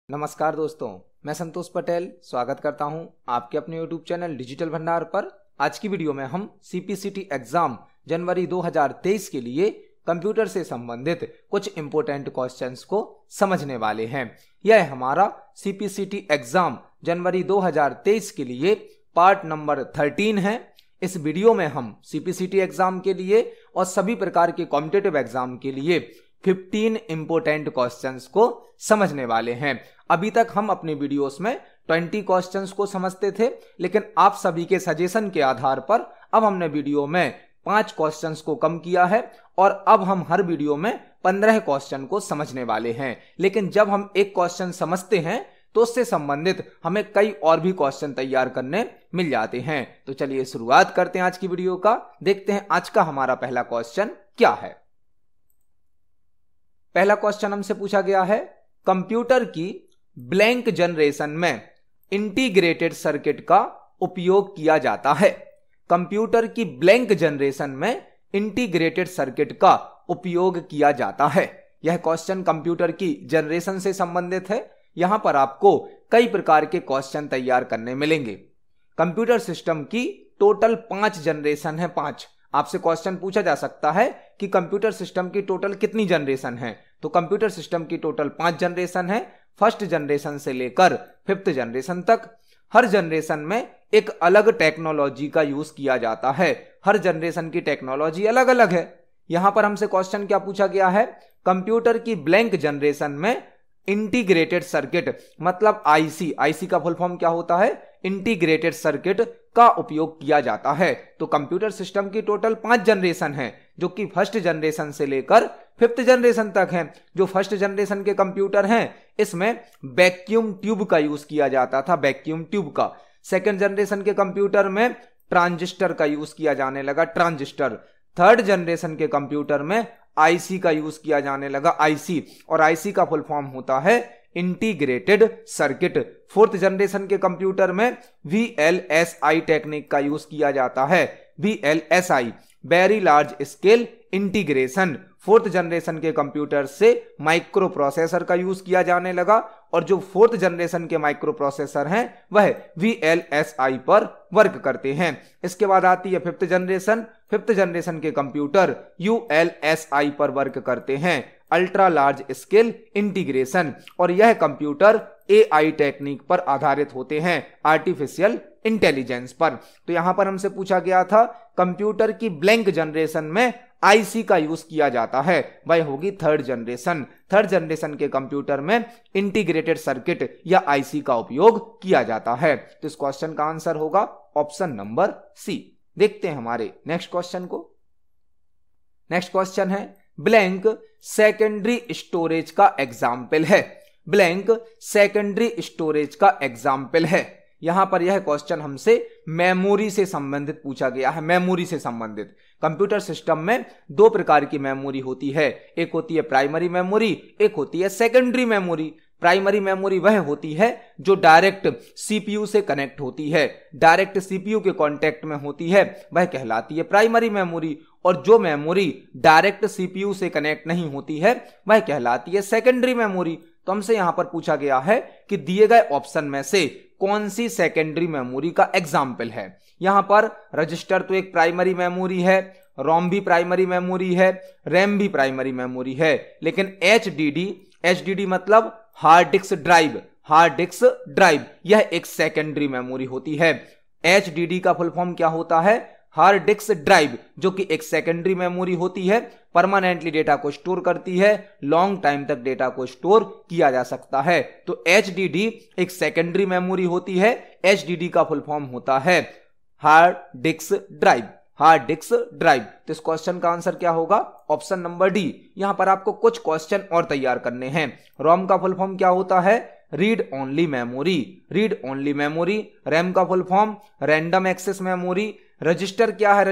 नमस्कार दोस्तों, मैं संतोष पटेल स्वागत करता हूं आपके अपने YouTube चैनल डिजिटल भंडार पर। आज की वीडियो में हम CPCT एग्जाम जनवरी 2023 के लिए कंप्यूटर से संबंधित कुछ इंपॉर्टेंट क्वेश्चंस को समझने वाले हैं। यह हमारा CPCT एग्जाम जनवरी 2023 के लिए पार्ट नंबर 13 है। इस वीडियो में हम CPCT एग्जाम के लिए और सभी प्रकार के कॉम्पिटिटिव एग्जाम के लिए 15 इंपोर्टेंट क्वेश्चंस को समझने वाले हैं। अभी तक हम अपने वीडियोस में 20 क्वेश्चंस को समझते थे, लेकिन आप सभी के सजेशन के आधार पर अब हमने वीडियो में 5 क्वेश्चंस को कम किया है और अब हम हर वीडियो में 15 क्वेश्चन को समझने वाले हैं। लेकिन जब हम एक क्वेश्चन समझते हैं तो उससे संबंधित हमें कई और भी क्वेश्चन तैयार करने मिल जाते हैं। तो चलिए शुरुआत करते हैं आज की वीडियो का। देखते हैं आज का हमारा पहला क्वेश्चन क्या है। पहला क्वेश्चन हमसे पूछा गया है, कंप्यूटर की ब्लैंक जनरेशन में इंटीग्रेटेड सर्किट का उपयोग किया जाता है। कंप्यूटर की ब्लैंक जनरेशन में इंटीग्रेटेड सर्किट का उपयोग किया जाता है। यह क्वेश्चन कंप्यूटर की जनरेशन से संबंधित है। यहां पर आपको कई प्रकार के क्वेश्चन तैयार करने मिलेंगे। कंप्यूटर सिस्टम की टोटल 5 जनरेशन है। 5 आपसे क्वेश्चन पूछा जा सकता है कि कंप्यूटर सिस्टम की टोटल कितनी जनरेशन है, तो कंप्यूटर सिस्टम की टोटल 5 जनरेशन है। फर्स्ट जनरेशन से लेकर 5th जनरेशन तक। हर जनरेशन में एक अलग टेक्नोलॉजी का यूज किया जाता है। हर जनरेशन की टेक्नोलॉजी अलग अलग है। यहां पर हमसे क्वेश्चन क्या पूछा गया है, कंप्यूटर की ब्लैंक जनरेशन में इंटीग्रेटेड सर्किट मतलब आईसी का फुल फॉर्म क्या होता है, इंटीग्रेटेड सर्किट का उपयोग किया जाता है। तो कंप्यूटर सिस्टम की टोटल 5 जनरेशन है, जो कि फर्स्ट जनरेशन से लेकर 5th जनरेशन तक है। जो फर्स्ट जनरेशन के कंप्यूटर हैं, इसमें वैक्यूम ट्यूब का यूज किया जाता था, वैक्यूम ट्यूब का। सेकेंड जनरेशन के कंप्यूटर में ट्रांजिस्टर का यूज किया जाने लगा, ट्रांजिस्टर। थर्ड जनरेशन के कंप्यूटर में आईसी का यूज किया जाने लगा, आईसी, और आईसी का फुल फॉर्म होता है इंटीग्रेटेड सर्किट। फोर्थ जनरेशन के कंप्यूटर में VLSI टेक्निक का यूज किया जाता है, VLSI, very large scale integration. Fourth generation के कंप्यूटर से माइक्रो प्रोसेसर का यूज किया जाने लगा, और जो फोर्थ जनरेशन के माइक्रो प्रोसेसर हैं वह VLSI पर वर्क करते हैं। इसके बाद आती है 5th जनरेशन। 5th जनरेशन के कंप्यूटर ULSI पर वर्क करते हैं, अल्ट्रा लार्ज स्केल इंटीग्रेशन, और यह कंप्यूटर AI टेक्निक पर आधारित होते हैं, आर्टिफिशियल इंटेलिजेंस पर। तो यहां पर हमसे पूछा गया था कंप्यूटर की ब्लैंक जनरेशन में आईसी का यूज किया जाता है, वह होगी 3rd जनरेशन। 3rd जनरेशन के कंप्यूटर में इंटीग्रेटेड सर्किट या आईसी का उपयोग किया जाता है। तो इस क्वेश्चन का आंसर होगा ऑप्शन नंबर सी। देखते हैं हमारे नेक्स्ट क्वेश्चन को। नेक्स्ट क्वेश्चन है, ब्लैंक सेकेंडरी स्टोरेज का एग्जाम्पल है। ब्लैंक सेकेंडरी स्टोरेज का एग्जाम्पल है। यहां पर यह क्वेश्चन हमसे मेमोरी से संबंधित पूछा गया है। मेमोरी से संबंधित कंप्यूटर सिस्टम में 2 प्रकार की मेमोरी होती है, एक होती है प्राइमरी मेमोरी, एक होती है सेकेंडरी मेमोरी। प्राइमरी मेमोरी वह होती है जो डायरेक्ट सीपीयू से कनेक्ट होती है, डायरेक्ट सीपीयू के कांटेक्ट में होती है, वह कहलाती है प्राइमरी मेमोरी। और जो मेमोरी डायरेक्ट सीपीयू से कनेक्ट नहीं होती है वह कहलाती है सेकेंडरी मेमोरी। तो हमसे यहां पर पूछा गया है कि दिए गए ऑप्शन में से कौन सी सेकेंडरी मेमोरी का एग्जाम्पल है। यहां पर रजिस्टर तो एक प्राइमरी मेमोरी है, रोम भी प्राइमरी मेमोरी है, रैम भी प्राइमरी मेमोरी है, लेकिन एचडीडी मतलब hard disk drive, hard disk drive, यह एक सेकेंडरी मेमोरी होती है। एचडीडी का फुल फॉर्म क्या होता है, हार्ड डिस्क ड्राइव, जो कि एक सेकेंडरी मेमोरी होती है, परमानेंटली डेटा को स्टोर करती है, लॉन्ग टाइम तक डेटा को स्टोर किया जा सकता है। तो एचडीडी एक सेकेंडरी मेमोरी होती है। एचडीडी का फुल फॉर्म होता है hard disk drive, hard disk drive. तो इस क्वेश्चन का आंसर क्या होगा, ऑप्शन नंबर डी। यहां पर आपको कुछ क्वेश्चन और तैयार करने हैं। रोम का फुल फॉर्म क्या होता है, read only memory, read only memory. RAM का full form random access memory. Register क्या है,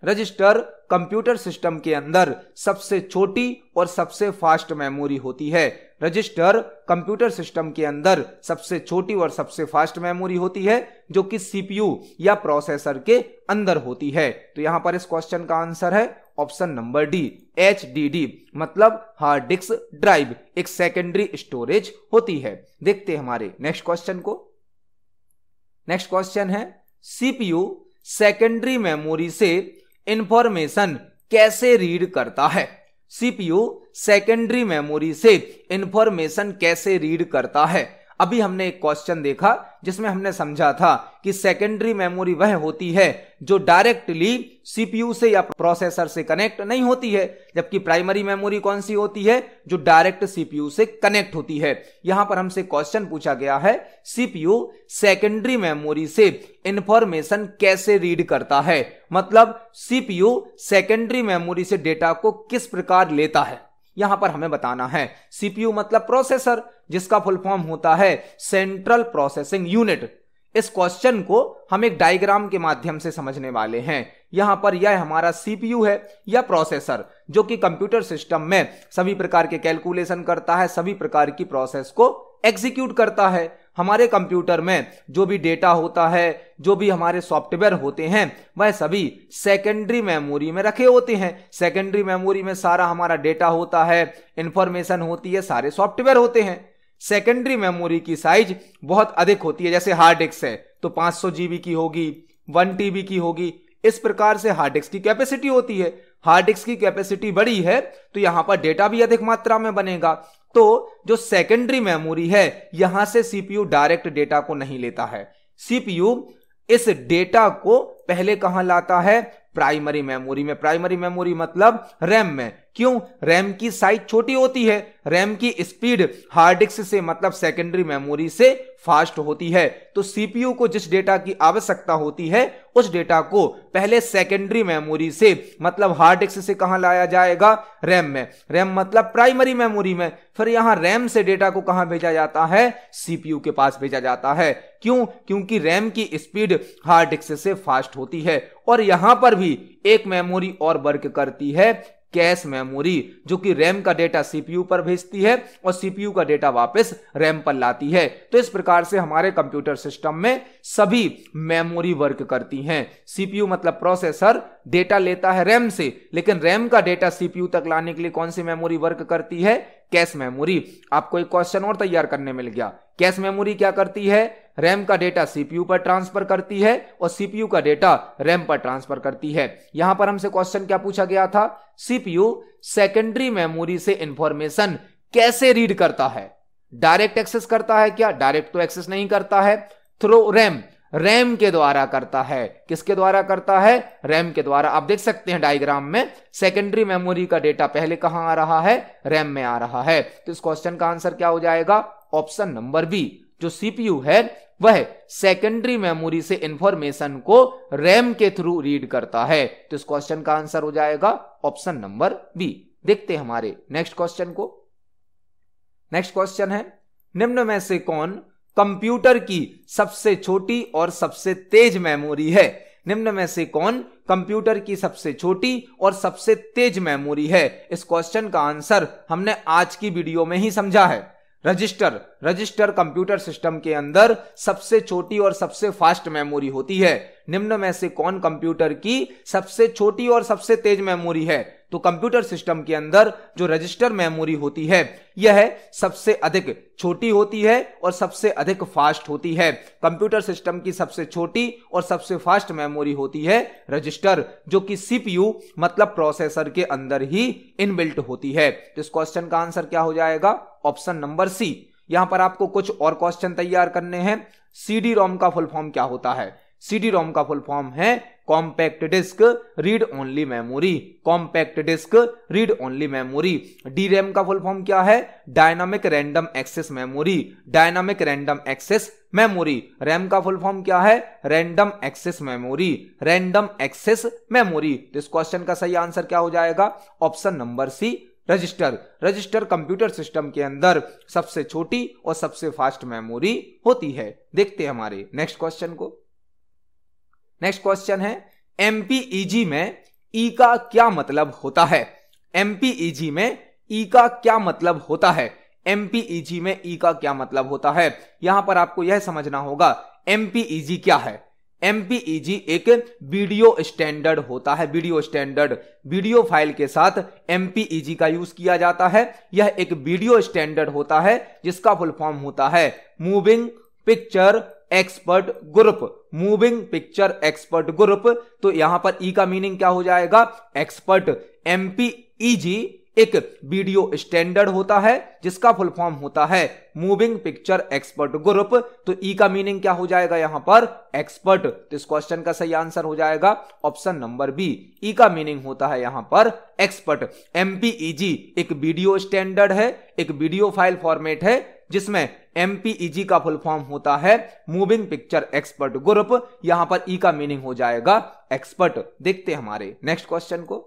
रजिस्टर कंप्यूटर सिस्टम के अंदर सबसे छोटी और सबसे फास्ट मेमोरी होती है। रजिस्टर कंप्यूटर सिस्टम के अंदर सबसे छोटी और सबसे फास्ट मेमोरी होती है, जो कि सीपीयू या प्रोसेसर के अंदर होती है। तो यहां पर इस क्वेश्चन का आंसर है ऑप्शन नंबर डी HDD, मतलब हार्ड डिस्क ड्राइव एक सेकेंडरी स्टोरेज होती है। देखते हैं हमारे नेक्स्ट क्वेश्चन को। नेक्स्ट क्वेश्चन है CPU सेकेंडरी मेमोरी से इंफॉर्मेशन कैसे रीड करता है। CPU सेकेंडरी मेमोरी से इंफॉर्मेशन कैसे रीड करता है। अभी हमने एक क्वेश्चन देखा जिसमें हमने समझा था कि सेकेंडरी मेमोरी वह होती है जो डायरेक्टली CPU से या प्रोसेसर से कनेक्ट नहीं होती है, जबकि प्राइमरी मेमोरी कौन सी होती है, जो डायरेक्ट CPU से कनेक्ट होती है। यहां पर हमसे क्वेश्चन पूछा गया है CPU सेकेंडरी मेमोरी से इंफॉर्मेशन कैसे रीड करता है, मतलब CPU सेकेंडरी मेमोरी से डेटा को किस प्रकार लेता है। यहां पर हमें बताना है CPU मतलब प्रोसेसर, जिसका फुल फॉर्म होता है सेंट्रल प्रोसेसिंग यूनिट। इस क्वेश्चन को हम एक डायग्राम के माध्यम से समझने वाले हैं। यहां पर यह हमारा CPU है या प्रोसेसर, जो कि कंप्यूटर सिस्टम में सभी प्रकार के कैलकुलेशन करता है, सभी प्रकार की प्रोसेस को एग्जीक्यूट करता है। हमारे कंप्यूटर में जो भी डेटा होता है, जो भी हमारे सॉफ्टवेयर होते हैं, वह सभी सेकेंडरी मेमोरी में रखे होते हैं। सेकेंडरी मेमोरी में सारा हमारा डेटा होता है, इंफॉर्मेशन होती है, सारे सॉफ्टवेयर होते हैं। सेकेंडरी मेमोरी की साइज बहुत अधिक होती है। जैसे हार्ड डिस्क है तो 500 GB की होगी, 1 TB की होगी। इस प्रकार से हार्ड डिस्क की कैपेसिटी होती है। हार्ड डिस्क की कैपेसिटी बड़ी है तो यहां पर डेटा भी अधिक मात्रा में बनेगा। तो जो सेकेंडरी मेमोरी है, यहां से CPU डायरेक्ट डेटा को नहीं लेता है। CPU इस डेटा को पहले कहां लाता है, प्राइमरी मेमोरी में। प्राइमरी मेमोरी मतलब रैम में। क्यों? रैम की साइज छोटी होती है, रैम की स्पीड हार्ड डिस्क से मतलब सेकेंडरी मेमोरी से फास्ट होती है। तो CPU को जिस डेटा की आवश्यकता होती है, उस डेटा को पहले सेकेंडरी मेमोरी से मतलब हार्ड डिस्क से कहां लाया जाएगा, रैम में। रैम मतलब प्राइमरी मेमोरी में। फिर यहां रैम से डेटा को कहां भेजा जाता है, CPU के पास भेजा जाता है। क्यों? क्योंकि रैम की स्पीड हार्ड डिस्क से फास्ट होती है। और यहां पर भी एक मेमोरी और वर्क करती है, कैश मेमोरी, जो कि रैम का डेटा CPU पर भेजती है और CPU का डेटा वापस रैम पर लाती है। तो इस प्रकार से हमारे कंप्यूटर सिस्टम में सभी मेमोरी वर्क करती हैं। CPU मतलब प्रोसेसर डेटा लेता है रैम से, लेकिन रैम का डेटा CPU तक लाने के लिए कौन सी मेमोरी वर्क करती है, कैश मेमोरी। आपको एक क्वेश्चन और तैयार करने मिल गया। कैश मेमोरी क्या करती है, रैम का डेटा CPU पर ट्रांसफर करती है और CPU का डेटा रैम पर ट्रांसफर करती है। यहां पर हमसे क्वेश्चन क्या पूछा गया था, CPU सेकेंडरी मेमोरी से इंफॉर्मेशन कैसे रीड करता है। डायरेक्ट एक्सेस करता है क्या? डायरेक्ट तो एक्सेस नहीं करता है, थ्रू रैम, रैम के द्वारा करता है। किसके द्वारा करता है, रैम के द्वारा। आप देख सकते हैं डायग्राम में सेकेंडरी मेमोरी का डेटा पहले कहां आ रहा है, रैम में आ रहा है। तो इस क्वेश्चन का आंसर क्या हो जाएगा, ऑप्शन नंबर बी। जो CPU है वह सेकेंडरी मेमोरी से इंफॉर्मेशन को रैम के थ्रू रीड करता है। तो इस क्वेश्चन का आंसर हो जाएगा ऑप्शन नंबर बी। देखते हैं हमारे नेक्स्ट क्वेश्चन को। नेक्स्ट क्वेश्चन है, निम्न में से कौन कंप्यूटर की सबसे छोटी और सबसे तेज मेमोरी है। निम्न में से कौन कंप्यूटर की सबसे छोटी और सबसे तेज मेमोरी है। इस क्वेश्चन का आंसर हमने आज की वीडियो में ही समझा है। रजिस्टर कंप्यूटर सिस्टम के अंदर सबसे छोटी और सबसे फास्ट मेमोरी होती है। निम्न में से कौन कंप्यूटर की सबसे छोटी और सबसे तेज मेमोरी है। तो कंप्यूटर सिस्टम के अंदर जो रजिस्टर मेमोरी होती है, यह सबसे अधिक छोटी होती है और सबसे अधिक फास्ट होती है। कंप्यूटर सिस्टम की सबसे छोटी और सबसे फास्ट मेमोरी होती है रजिस्टर, जो कि CPU मतलब प्रोसेसर के अंदर ही इनबिल्ट होती है। तो इस क्वेश्चन का आंसर क्या हो जाएगा, ऑप्शन नंबर सी। यहां पर आपको कुछ और क्वेश्चन तैयार करने हैं। CD-ROM का फुल फॉर्म क्या होता है। CD-ROM का फुल फॉर्म है compact disc read only memory. Compact disc read only memory. DRAM का फुल फॉर्म क्या है, dynamic random access memory. Dynamic random access memory. RAM का फुल फॉर्म क्या है, random access memory. Random access memory. तो इस question का सही आंसर क्या हो जाएगा, option number C, register computer system के अंदर सबसे छोटी और सबसे फास्ट मेमोरी होती है। देखते हैं हमारे नेक्स्ट क्वेश्चन को। नेक्स्ट क्वेश्चन है, MPEG में E का क्या मतलब होता है। MPEG में E का क्या मतलब होता है। MPEG में E का क्या मतलब होता है। यहां पर आपको यह समझना होगा MPEG क्या है। MPEG एक वीडियो स्टैंडर्ड होता है। वीडियो स्टैंडर्ड, वीडियो फाइल के साथ MPEG का यूज किया जाता है। यह एक वीडियो स्टैंडर्ड होता है जिसका फुल फॉर्म होता है moving picture expert group. Moving picture expert group. तो यहां पर ई का मीनिंग क्या हो जाएगा? एक्सपर्ट। MPEG एक वीडियो स्टैंडर्ड होता है जिसका फुल फॉर्म होता है मूविंग पिक्चर एक्सपर्ट ग्रुप। तो ई का मीनिंग क्या हो जाएगा यहां पर? एक्सपर्ट। तो इस क्वेश्चन का सही आंसर हो जाएगा ऑप्शन नंबर बी। ई का मीनिंग होता है यहां पर एक्सपर्ट। MPEG एक वीडियो स्टैंडर्ड है, एक वीडियो फाइल फॉर्मेट है जिसमें MPEG का फुल फॉर्म होता है मूविंग पिक्चर एक्सपर्ट ग्रुप। यहां पर ई का मीनिंग हो जाएगा एक्सपर्ट। देखते हैं हमारे नेक्स्ट क्वेश्चन को।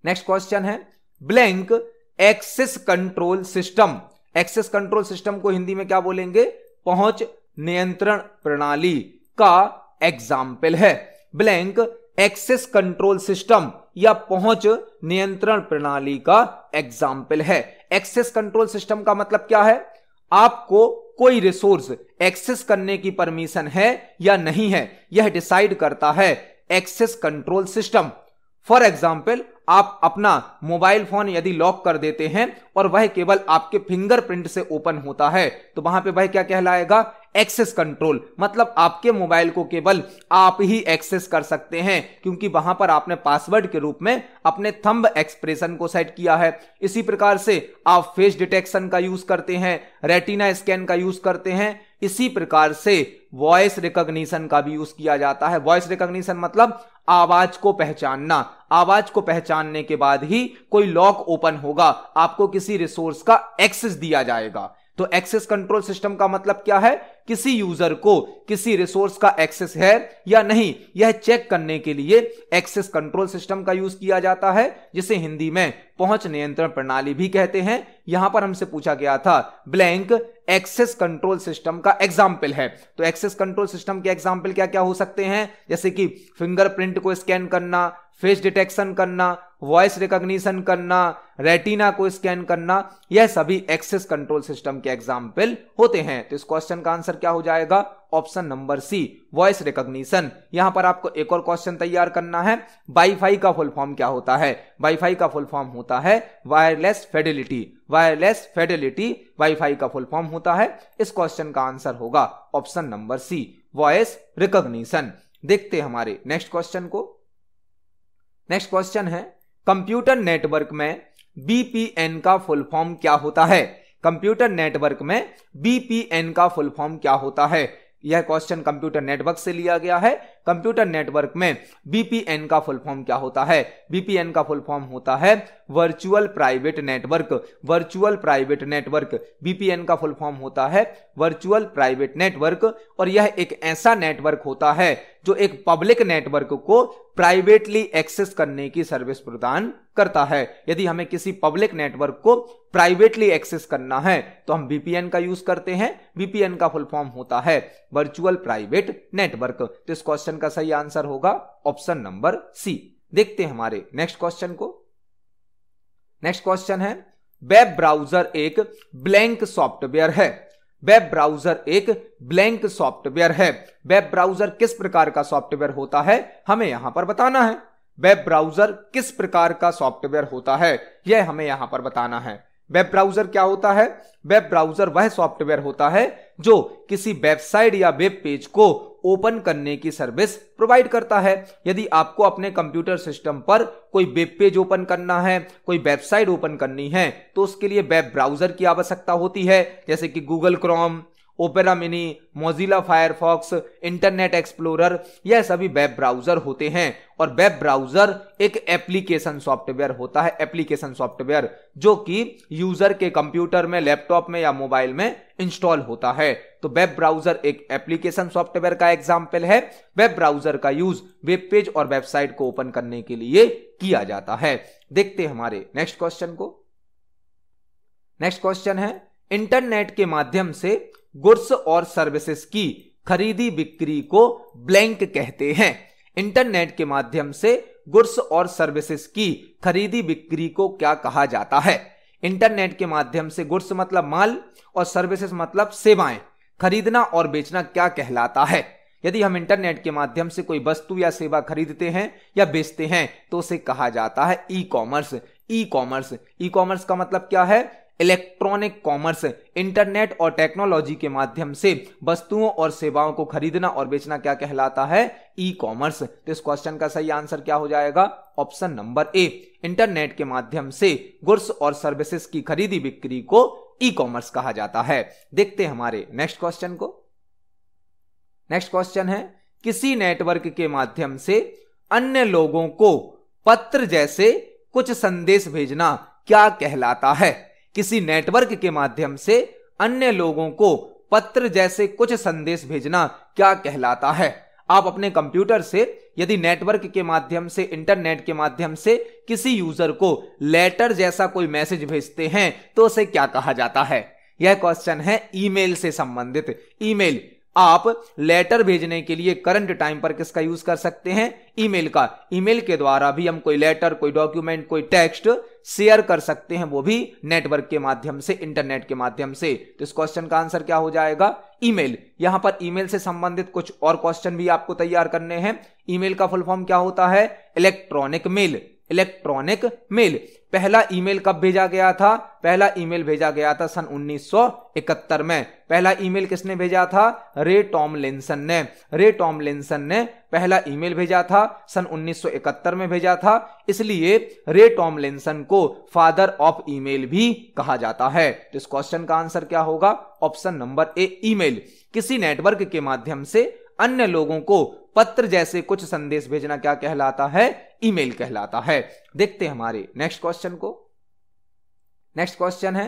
नेक्स्ट क्वेश्चन है blank access control system. Access control system को हिंदी में क्या बोलेंगे? पहुंच नियंत्रण प्रणाली का एग्जाम्पल है। ब्लैंक एक्सेस कंट्रोल सिस्टम या पहुंच नियंत्रण प्रणाली का एग्जाम्पल है। एक्सेस कंट्रोल सिस्टम का मतलब क्या है? आपको कोई रिसोर्स एक्सेस करने की परमिशन है या नहीं है, यह डिसाइड करता है access control system. For example, आप अपना मोबाइल फोन यदि लॉक कर देते हैं और वह केवल आपके फिंगरप्रिंट से ओपन होता है तो वहां पे वह क्या कहलाएगा? Access control. मतलब आपके मोबाइल को केवल आप ही एक्सेस कर सकते हैं क्योंकि वहां पर आपने पासवर्ड के रूप में अपने थंब एक्सप्रेशन को सेट किया है। इसी प्रकार से आप फेस डिटेक्शन का यूज करते हैं, रेटिना स्कैन का यूज करते हैं। इसी प्रकार से वॉइस रिकॉग्निशन का भी यूज किया जाता है। वॉइस रिकॉग्निशन मतलब आवाज को पहचानना। आवाज को पहचानने के बाद ही कोई लॉक ओपन होगा, आपको किसी रिसोर्स का एक्सेस दिया जाएगा। तो एक्सेस कंट्रोल सिस्टम का मतलब क्या है? किसी यूजर को किसी रिसोर्स का एक्सेस है या नहीं, यह चेक करने के लिए एक्सेस कंट्रोल सिस्टम का यूज किया जाता है, जिसे हिंदी में पहुंच नियंत्रण प्रणाली भी कहते हैं। यहां पर हमसे पूछा गया था ब्लैंक एक्सेस कंट्रोल सिस्टम का एग्जाम्पल है। तो एक्सेस कंट्रोल सिस्टम के एग्जाम्पल क्या क्या हो सकते हैं? जैसे कि फिंगरप्रिंट को स्कैन करना, फेस डिटेक्शन करना, वॉइस रिकॉग्निशन करना, रेटिना को स्कैन करना, यह सभी एक्सेस कंट्रोल सिस्टम के एग्जाम्पल होते हैं। तो इस क्वेश्चन का आंसर क्या हो जाएगा? Option number C, voice recognition. यहां पर आपको एक और क्वेश्चन तैयार करना है। वाईफाई का फुल फॉर्म क्या होता है? वाईफाई का फुल फॉर्म होता है wireless fidelity. Wireless fidelity wifi का फुल फॉर्म होता है। इस क्वेश्चन का आंसर होगा option number C, voice recognition. देखते हैं हमारे नेक्स्ट क्वेश्चन को। नेक्स्ट क्वेश्चन है कंप्यूटर नेटवर्क में बीपीएन का फुल फॉर्म क्या होता है? कंप्यूटर नेटवर्क में बीपीएन का फुल फॉर्म क्या होता है? यह क्वेश्चन कंप्यूटर नेटवर्क से लिया गया है। कंप्यूटर नेटवर्क में बीपीएन का फुल फॉर्म क्या होता है? बीपीएन का फुल फॉर्म होता है virtual private network. Virtual private network, BPN का फुल फॉर्म होता है वर्चुअल प्राइवेट नेटवर्क। और यह एक ऐसा नेटवर्क होता है जो एक पब्लिक नेटवर्क को प्राइवेटली एक्सेस करने की सर्विस प्रदान करता है। यदि हमें किसी पब्लिक नेटवर्क को प्राइवेटली एक्सेस करना है तो हम बीपीएन का यूज करते हैं। बीपीएन का फुल फॉर्म होता है वर्चुअल प्राइवेट नेटवर्क। तो इस क्वेश्चन का सही आंसर होगा ऑप्शन नंबर सी। देखते हैं हमारे नेक्स्ट क्वेश्चन को। नेक्स्ट क्वेश्चन है वेब ब्राउजर एक ब्लैंक सॉफ्टवेयर है। वेब ब्राउजर एक ब्लैंक सॉफ्टवेयर है। वेब ब्राउजर किस प्रकार का सॉफ्टवेयर होता है, हमें यहां पर बताना है। वेब ब्राउजर किस प्रकार का सॉफ्टवेयर होता है, यह हमें यहां पर बताना है। वेब ब्राउजर क्या होता है? वेब ब्राउजर वह सॉफ्टवेयर होता है जो किसी वेबसाइट या वेब पेज को ओपन करने की सर्विस प्रोवाइड करता है। यदि आपको अपने कंप्यूटर सिस्टम पर कोई वेब पेज ओपन करना है, कोई वेबसाइट ओपन करनी है, तो उसके लिए वेब ब्राउजर की आवश्यकता होती है, जैसे कि Google Chrome, opera mini, Mozilla Firefox, internet explorer, यह सभी वेब ब्राउजर होते हैं। और वेब ब्राउजर एक एप्लीकेशन सॉफ्टवेयर होता है। एप्लीकेशन सॉफ्टवेयर जो कि यूजर के कंप्यूटर में, लैपटॉप में या मोबाइल में इंस्टॉल होता है। तो वेब ब्राउजर एक एप्लीकेशन सॉफ्टवेयर का एग्जाम्पल है। वेब ब्राउजर का यूज वेब पेज और वेबसाइट को ओपन करने के लिए किया जाता है। देखते हैं हमारे नेक्स्ट क्वेश्चन को। नेक्स्ट क्वेश्चन है इंटरनेट के माध्यम से गुड्स और सर्विसेज की खरीदी बिक्री को ब्लैंक कहते हैं। इंटरनेट के माध्यम से गुड्स और सर्विसेज की खरीदी बिक्री को क्या कहा जाता है? इंटरनेट के माध्यम से गुड्स मतलब माल और सर्विसेज मतलब सेवाएं, खरीदना और बेचना क्या कहलाता है? यदि हम इंटरनेट के माध्यम से कोई वस्तु या सेवा खरीदते हैं या बेचते हैं तो उसे कहा जाता है e commerce. E commerce, e commerce का मतलब क्या है? Electronic commerce. इंटरनेट और टेक्नोलॉजी के माध्यम से वस्तुओं और सेवाओं को खरीदना और बेचना क्या कहलाता है? E commerce. तो इस क्वेश्चन का सही आंसर क्या हो जाएगा? Option number A. इंटरनेट के माध्यम से गुड्स और सर्विसेज की खरीदी बिक्री को ई कॉमर्स कहा जाता है। देखते हैं हमारे नेक्स्ट क्वेश्चन को। नेक्स्ट क्वेश्चन है, किसी नेटवर्क के माध्यम से अन्य लोगों को पत्र जैसे कुछ संदेश भेजना क्या कहलाता है? किसी नेटवर्क के माध्यम से अन्य लोगों को पत्र जैसे कुछ संदेश भेजना क्या कहलाता है? आप अपने कंप्यूटर से यदि नेटवर्क के माध्यम से, इंटरनेट के माध्यम से किसी यूजर को लेटर जैसा कोई मैसेज भेजते हैं तो उसे क्या कहा जाता है? यह क्वेश्चन है ईमेल से संबंधित। ईमेल, आप लेटर भेजने के लिए करंट टाइम पर किसका यूज कर सकते हैं? ईमेल का। ईमेल के द्वारा भी हम कोई लेटर, कोई डॉक्यूमेंट, कोई टेक्स्ट शेयर कर सकते हैं, वो भी नेटवर्क के माध्यम से, इंटरनेट के माध्यम से। तो इस क्वेश्चन का आंसर क्या हो जाएगा? ईमेल। यहां पर ईमेल से संबंधित कुछ और क्वेश्चन भी आपको तैयार करने हैं। ईमेल का फुल फॉर्म क्या होता है? Electronic mail. Electronic mail. पहला ईमेल कब भेजा गया था? पहला ईमेल भेजा गया था सन 1971 में। पहला ईमेल किसने भेजा था? रे टॉमलिंसन ने। रे टॉमलिंसन ने पहला ईमेल भेजा था, सन 1971 में भेजा था। इसलिए रे टॉमलिंसन को फादर ऑफ ईमेल भी कहा जाता है। तो इस क्वेश्चन का आंसर क्या होगा? Option number A, email. किसी नेटवर्क के माध्यम से अन्य लोगों को पत्र जैसे कुछ संदेश भेजना क्या कहलाता है? ईमेल कहलाता है। देखते हैं हमारे नेक्स्ट क्वेश्चन को। नेक्स्ट क्वेश्चन है,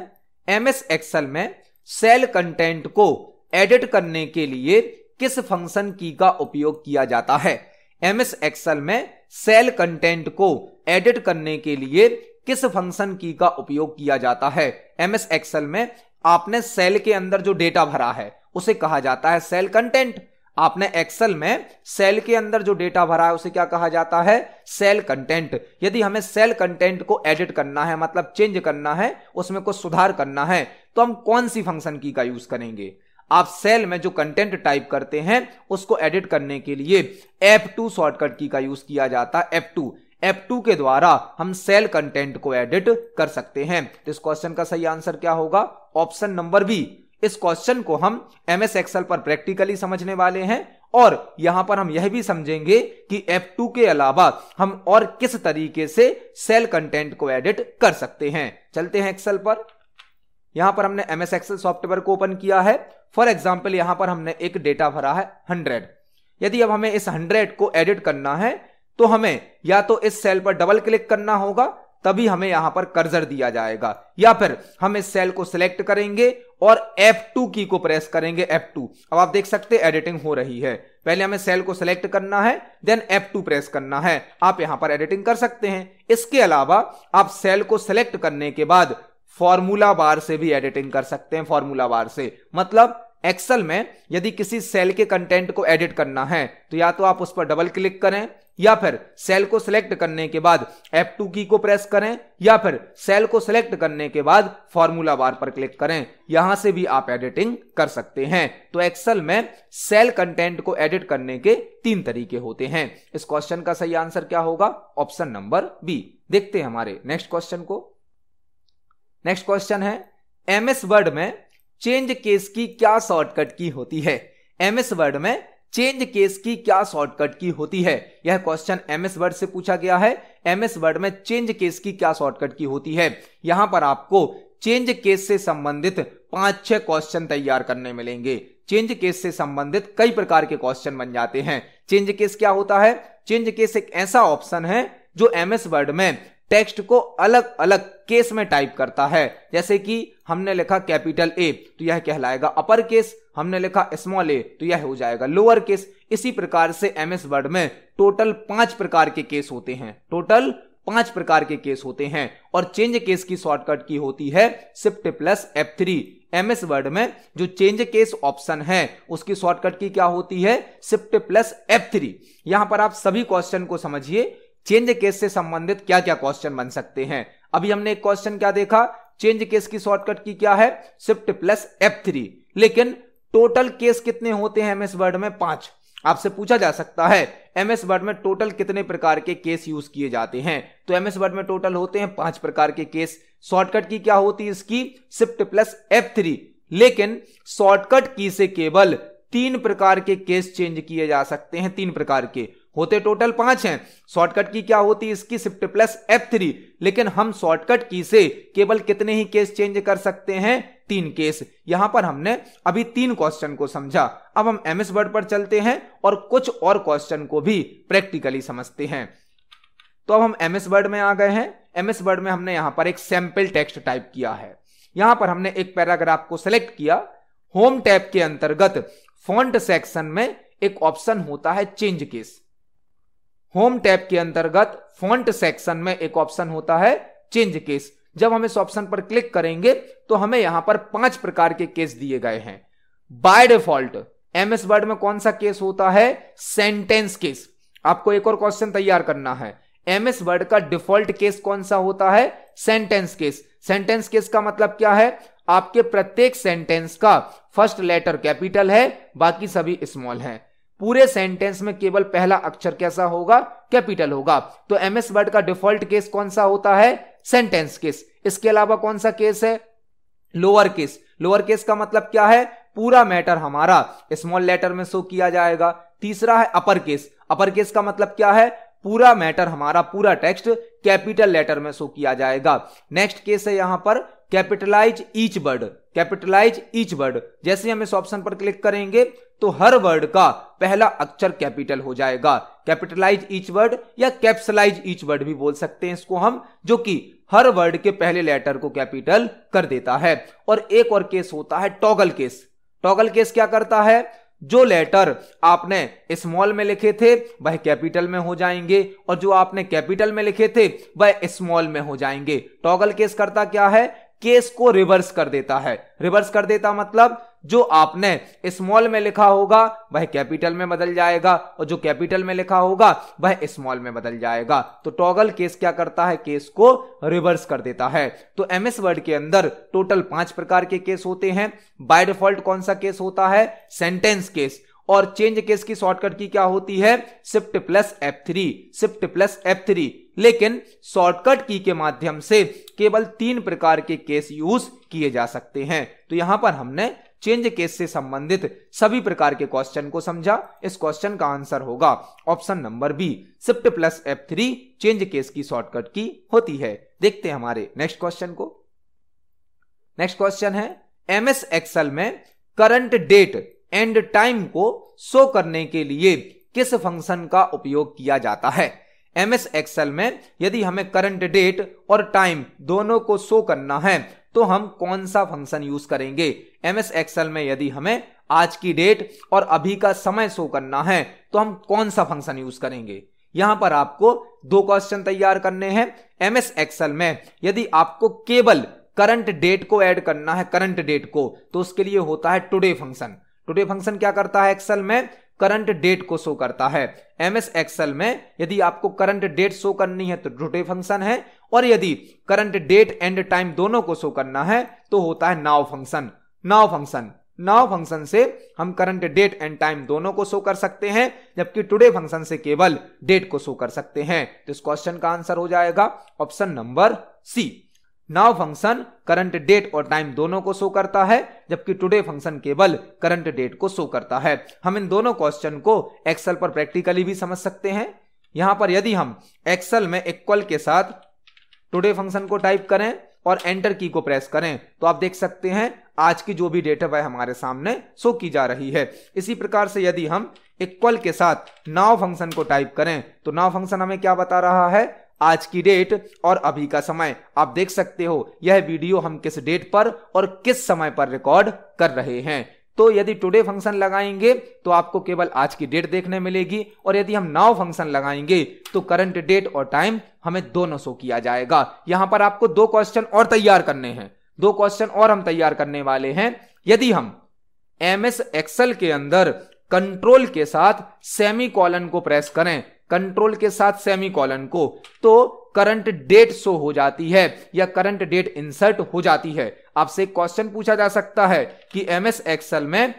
एमएस एक्सेल में सेल कंटेंट को एडिट करने के लिए किस फंक्शन की का उपयोग किया जाता है? एमएस एक्सेल में सेल कंटेंट को एडिट करने के लिए किस फंक्शन की का उपयोग किया जाता है? एमएस एक्सेल में आपने सेल के अंदर जो डेटा भरा है उसे कहा जाता है सेल कंटेंट। आपने एक्सेल में सेल के अंदर जो डेटा भरा है उसे क्या कहा जाता है? Cell content. यदि हमें सेल कंटेंट को एडिट करना है, मतलब चेंज करना है, उसमें कुछ सुधार करना है, तो हम कौन सी फंक्शन की का यूज करेंगे? आप सेल में जो कंटेंट टाइप करते हैं उसको एडिट करने के लिए F2 शॉर्टकट की का यूज किया जाता है। F2 के द्वारा हम सेल कंटेंट को एडिट कर सकते हैं। तो इस क्वेश्चन का सही आंसर क्या होगा? Option number B. इस क्वेश्चन को हम एमएस एक्सेल पर प्रैक्टिकली समझने वाले हैं और यहां पर हम यह भी समझेंगे कि F2 के अलावा हम और किस तरीके से सेल कंटेंट को एडिट कर सकते हैं। चलते हैं एक्सेल पर। यहां पर हमने एमएस एक्सेल सॉफ्टवेयर को ओपन किया है। फॉर एग्जांपल यहां पर हमने एक डेटा भरा है 100। यदि अब हमें इस 100 को एडिट करना है तो हमें या तो इस सेल पर डबल क्लिक करना होगा, तभी हमें यहां पर कर्सर दिया जाएगा, या फिर हम इस सेल को सिलेक्ट करेंगे और F2 की को प्रेस करेंगे। F2। अब आप देख सकते हैं एडिटिंग हो रही है। पहले हमें सेल को सिलेक्ट करना है, देन F2 प्रेस करना है। आप यहां पर एडिटिंग कर सकते हैं। इसके अलावा आप सेल को सिलेक्ट करने के बाद फॉर्मूला बार से भी एडिटिंग कर सकते हैं। फॉर्मूला बार से मतलब एक्सेल में यदि किसी सेल के कंटेंट को एडिट करना है तो या तो आप उस पर डबल क्लिक करें, या फिर सेल को सिलेक्ट करने के बाद F2 की को प्रेस करें, या फिर सेल को सिलेक्ट करने के बाद फॉर्मूला बार पर क्लिक करें। यहां से भी आप एडिटिंग कर सकते हैं। तो एक्सेल में सेल कंटेंट को एडिट करने के 3 तरीके होते हैं। इस क्वेश्चन का सही आंसर क्या होगा? Option number B. देखते हैं हमारे नेक्स्ट क्वेश्चन को। नेक्स्ट क्वेश्चन है, एमएस वर्ड में चेंज केस की क्या शॉर्टकट की होती है? एमएस वर्ड में चेंज केस की क्या शॉर्टकट की होती है? यह क्वेश्चन एमएस वर्ड से पूछा गया है। एमएस वर्ड में चेंज केस की क्या शॉर्टकट की होती है? यहां पर आपको चेंज केस से संबंधित 5-6 क्वेश्चन तैयार करने मिलेंगे। चेंज केस से संबंधित कई प्रकार के क्वेश्चन बन जाते हैं। चेंज केस क्या होता है? चेंज केस एक ऐसा ऑप्शन है जो एमएस वर्ड में टेक्स्ट को अलग अलग केस में टाइप करता है। जैसे कि हमने लिखा कैपिटल ए तो यह कहलाएगा अपर केस, हमने लिखा स्मॉल ए तो यह हो जाएगा लोअर केस। इसी प्रकार से एमएस वर्ड में टोटल 5 प्रकार के केस होते हैं। टोटल 5 प्रकार के केस होते हैं और चेंज केस की शॉर्टकट की होती है shift plus F3। MS Word में जो चेंज केस ऑप्शन है उसकी शॉर्टकट की क्या होती है? Shift plus F3। यहां पर आप सभी क्वेश्चन को समझिए। चेंज केस से संबंधित क्या क्या क्वेश्चन बन सकते हैं। अभी हमने एक क्वेश्चन क्या देखा? चेंज केस की शॉर्टकट की क्या है? Shift plus F3। लेकिन टोटल केस कितने होते हैं एमएस वर्ड में? 5। आपसे पूछा जा सकता है एमएस वर्ड में टोटल कितने प्रकार के केस यूज किए जाते हैं, तो एमएस वर्ड में टोटल होते हैं 5 प्रकार के केस। शॉर्टकट की क्या होती है इसकी, शिफ्ट प्लस F3, लेकिन शॉर्टकट की से केवल 3 प्रकार के केस चेंज किए जा सकते हैं। 3 प्रकार के होते टोटल 5 हैं। शॉर्टकट की क्या होती है इसकी, शिफ्ट प्लस F3, लेकिन हम शॉर्टकट की से केवल कितने ही केस चेंज कर सकते हैं, 3 केस। यहां पर हमने अभी 3 क्वेश्चन को समझा। अब हम एमएस वर्ड पर चलते हैं और कुछ और क्वेश्चन को भी प्रैक्टिकली समझते हैं। तो अब हम एमएस वर्ड में आ गए हैं। एमएस वर्ड में हमने यहां पर एक सैंपल टेक्स्ट टाइप किया है। यहां पर हमने एक पैराग्राफ को सिलेक्ट किया। होम टैब के अंतर्गत फॉन्ट सेक्शन में एक ऑप्शन होता है चेंज केस। होम टैब के अंतर्गत फॉन्ट सेक्शन में एक ऑप्शन होता है चेंज केस। जब हम इस ऑप्शन पर क्लिक करेंगे तो हमें यहां पर 5 प्रकार के केस दिए गए हैं। बाय डिफॉल्ट एमएस वर्ड में कौन सा केस होता है, सेंटेंस केस। आपको एक और क्वेश्चन तैयार करना है, एमएस वर्ड का डिफॉल्ट केस कौन सा होता है, सेंटेंस केस। सेंटेंस केस का मतलब क्या है, आपके प्रत्येक सेंटेंस का फर्स्ट लेटर कैपिटल है, बाकी सभी स्मॉल है। पूरे सेंटेंस में केवल पहला अक्षर कैसा होगा, कैपिटल होगा। तो एमएस वर्ड का डिफॉल्ट केस कौन सा होता है, सेंटेंस केस। इसके अलावा कौन सा केस है, लोअर केस। लोअर केस का मतलब क्या है, पूरा मैटर हमारा स्मॉल लेटर में शो किया जाएगा। तीसरा है अपर केस। अपर केस का मतलब क्या है, पूरा मैटर हमारा पूरा टेक्स्ट कैपिटल लेटर में शो किया जाएगा। नेक्स्ट केस है यहां पर capitalise each word. Capitalise each word, जैसे हम इस ऑप्शन पर क्लिक करेंगे तो हर वर्ड का पहला अक्षर कैपिटल हो जाएगा। कैपिटलाइज ईच वर्ड या कैप्सलाइज ईच वर्ड भी बोल सकते हैं इसको हम, जो कि हर वर्ड के पहले लेटर को कैपिटल कर देता है। और एक और केस होता है टॉगल केस। टॉगल केस क्या करता है, जो लेटर आपने स्मॉल में लिखे थे वह कैपिटल में हो जाएंगे और जो आपने कैपिटल में लिखे थे वह स्मॉल में हो जाएंगे। टॉगल केस करता क्या है, केस को रिवर्स कर देता है। रिवर्स कर देता मतलब जो आपने स्मॉल में लिखा होगा वह कैपिटल में बदल जाएगा और जो कैपिटल में लिखा होगा वह स्मॉल में बदल जाएगा। तो टॉगल केस क्या करता है, केस को रिवर्स कर देता है। तो एमएस वर्ड के अंदर टोटल 5 प्रकार के केस होते हैं। बाय डिफॉल्ट कौन सा केस होता है, सेंटेंस केस। और चेंज केस की शॉर्टकट की क्या होती है, shift plus F3, shift plus F3। लेकिन शॉर्टकट की के माध्यम से केवल 3 प्रकार के केस यूज किए जा सकते हैं। तो यहां पर हमने चेंज केस से संबंधित सभी प्रकार के क्वेश्चन को समझा। इस क्वेश्चन का आंसर होगा option number B, shift plus F3 change case की शॉर्टकट की होती है। देखते हैं हमारे नेक्स्ट क्वेश्चन को। नेक्स्ट क्वेश्चन है, एमएस एक्सेल में करंट डेट एंड टाइम को शो करने के लिए किस फंक्शन का उपयोग किया जाता है। एमएस एक्सेल में यदि हमें करंट डेट और टाइम दोनों को शो करना है तो हम कौन सा फंक्शन यूज करेंगे। एमएस एक्सेल में यदि हमें आज की डेट और अभी का समय शो करना है तो हम कौन सा फंक्शन यूज करेंगे। यहां पर आपको 2 क्वेश्चन तैयार करने हैं। एमएस एक्सेल में यदि आपको केवल करंट डेट को ऐड करना है, करंट डेट को, तो उसके लिए होता है टुडे फंक्शन। टुडे फंक्शन क्या करता है, एक्सेल में करंट डेट को शो करता है। एमएस एक्सेल में यदि आपको करंट डेट शो करनी है तो टुडे फंक्शन है, और यदि करंट डेट एंड टाइम दोनों को शो करना है तो होता है now function. Now function, now function से हम करंट डेट एंड टाइम दोनों को शो कर सकते हैं, जबकि टुडे फंक्शन से केवल डेट को शो कर सकते हैं। तो इस क्वेश्चन का आंसर हो जाएगा option number C. Now function current date और टाइम दोनों को शो करता है, जबकि टुडे फंक्शन केवल करंट डेट को शो करता है। हम इन दोनों क्वेश्चन को एक्सेल पर प्रैक्टिकली भी समझ सकते हैं। यहां पर यदि हम एक्सेल में इक्वल के साथ टुडे फंक्शन को टाइप करें और एंटर की को प्रेस करें तो आप देख सकते हैं आज की जो भी डेट है वह हमारे सामने शो की जा रही है। इसी प्रकार से यदि हम इक्वल के साथ नाउ फंक्शन को टाइप करें तो नाउ फंक्शन हमें क्या बता रहा है, आज की डेट और अभी का समय। आप देख सकते हो यह वीडियो हम किस डेट पर और किस समय पर रिकॉर्ड कर रहे हैं। तो यदि टुडे फंक्शन लगाएंगे तो आपको केवल आज की डेट देखने मिलेगी, और यदि हम नाउ फंक्शन लगाएंगे तो करंट डेट और टाइम हमें दोनों शो किया जाएगा। यहां पर आपको 2 क्वेश्चन और तैयार करने हैं। 2 क्वेश्चन और हम तैयार करने वाले हैं। यदि हम एमएस एक्सेल के अंदर कंट्रोल के साथ सेमी कॉलन को प्रेस करें, कंट्रोल के साथ सेमी कॉलन को, तो करंट डेट शो हो जाती है या करंट डेट इंसर्ट हो जाती है। आपसे एक क्वेश्चन पूछा जा सकता है कि एमएस एक्सेल में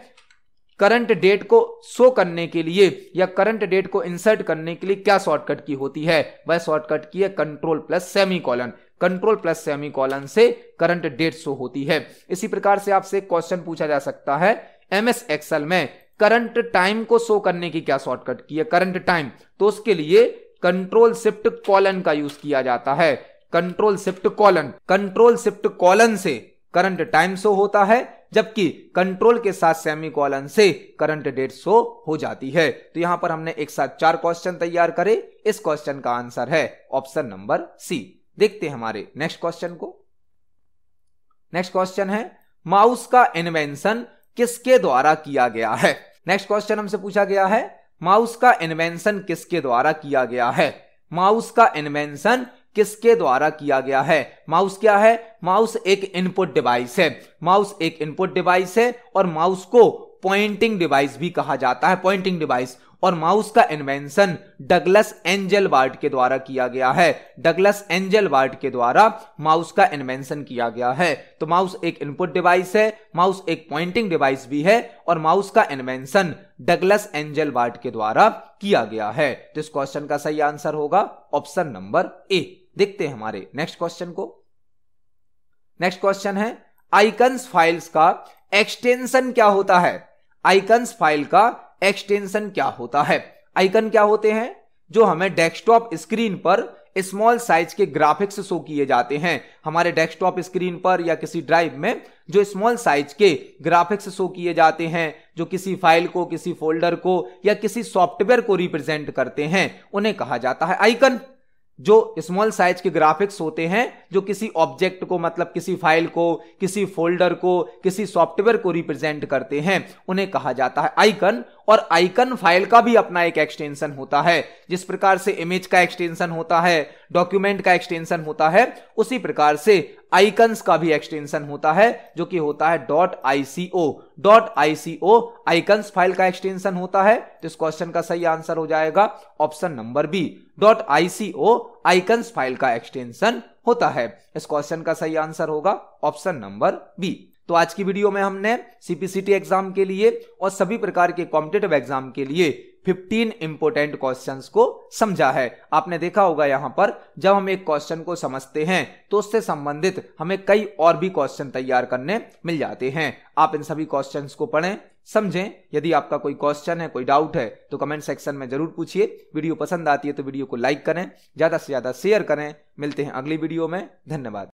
करंट डेट को शो करने के लिए या करंट डेट को इंसर्ट करने के लिए क्या शॉर्टकट की होती है? वह शॉर्टकट की है control plus semicolon. Control plus semicolon से करंट डेट शो होती है। इसी प्रकार से आपसे एक क्वेश्चन पूछा जा सकता है, एमएस एक्सेल में करंट टाइम को शो करने की क्या शॉर्टकट की है? करंट टाइम, तो उसके लिए कंट्रोल शिफ्ट कॉलन का यूज किया जाता है। Control shift colon, control shift colon से करंट टाइम शो होता है, जबकि कंट्रोल के साथ सेमीकोलन से करंट डेट शो हो जाती है। तो यहां पर हमने एक साथ 4 क्वेश्चन तैयार करे। इस क्वेश्चन का आंसर है ऑप्शन नंबर सी। देखते हैं हमारे नेक्स्ट क्वेश्चन को। नेक्स्ट क्वेश्चन है, माउस का इन्वेंशन किसके द्वारा किया गया है? नेक्स्ट क्वेश्चन हमसे पूछा गया है, माउस का इन्वेंशन किसके द्वारा किया गया है? माउस का इन्वेंशन किसके द्वारा किया गया है? माउस क्या है? माउस एक इनपुट डिवाइस है। माउस एक इनपुट डिवाइस है और माउस को पॉइंटिंग डिवाइस भी कहा जाता है, पॉइंटिंग डिवाइस। और माउस का इन्वेंशन डगलस एंजेलबार्ट के द्वारा किया गया है। डगलस एंजेलबार्ट के द्वारा माउस का इन्वेंशन किया गया है। तो माउस एक इनपुट डिवाइस है, माउस एक पॉइंटिंग डिवाइस भी है और माउस का इन्वेंशन डगलस एंजेलबार्ट के द्वारा किया गया है। तो इस क्वेश्चन का सही आंसर होगा ऑप्शन नंबर ए। देखते हैं हमारे नेक्स्ट क्वेश्चन को। नेक्स्ट क्वेश्चन है, आइकन्स फाइल्स का एक्सटेंशन क्या होता है? आइकन्स फाइल का एक्सटेंशन क्या होता है? आइकन क्या होते हैं? जो हमें डेस्कटॉप स्क्रीन पर स्मॉल साइज के ग्राफिक्स शो किए जाते हैं। हमारे डेस्कटॉप स्क्रीन पर या किसी ड्राइव में जो स्मॉल साइज के ग्राफिक्स शो किए जाते हैं, जो किसी फाइल को, किसी फोल्डर को या किसी सॉफ्टवेयर को रिप्रेजेंट करते हैं, उन्हें कहा जाता है आइकन। जो स्मॉल साइज के ग्राफिक्स होते हैं, जो किसी ऑब्जेक्ट को, मतलब किसी फाइल को, किसी फोल्डर को, किसी सॉफ्टवेयर को रिप्रेजेंट करते हैं, उन्हें कहा जाता है आइकन। और आइकन फाइल का भी अपना एक एक्सटेंशन होता है। जिस प्रकार से इमेज का एक्सटेंशन होता है, डॉक्यूमेंट का एक्सटेंशन होता है, उसी प्रकार से आइकन्स का भी एक्सटेंशन होता है, जो कि होता है .ico। .ico आइकन्स फाइल का एक्सटेंशन होता है। तो इस क्वेश्चन का सही आंसर हो जाएगा option number B. .ico icons file का एक्सटेंशन होता है। इस क्वेश्चन का सही आंसर होगा ऑप्शन नंबर बी। तो आज की वीडियो में हमने सीपीसीटी एग्जाम के लिए और सभी प्रकार के कॉम्पिटिटिव एग्जाम के लिए 15 इंपोर्टेंट क्वेश्चंस को समझा है। आपने देखा होगा यहां पर जब हम एक क्वेश्चन को समझते हैं तो उससे संबंधित हमें कई और भी क्वेश्चन तैयार करने मिल जाते हैं। आप इन सभी क्वेश्चंस को पढ़ें, समझें। यदि आपका कोई क्वेश्चन है, कोई डाउट है तो कमेंट सेक्शन में जरूर पूछिए। वीडियो पसंद आती है तो वीडियो को लाइक करें, ज्यादा से ज्यादा शेयर करें। मिलते हैं अगली वीडियो में। धन्यवाद।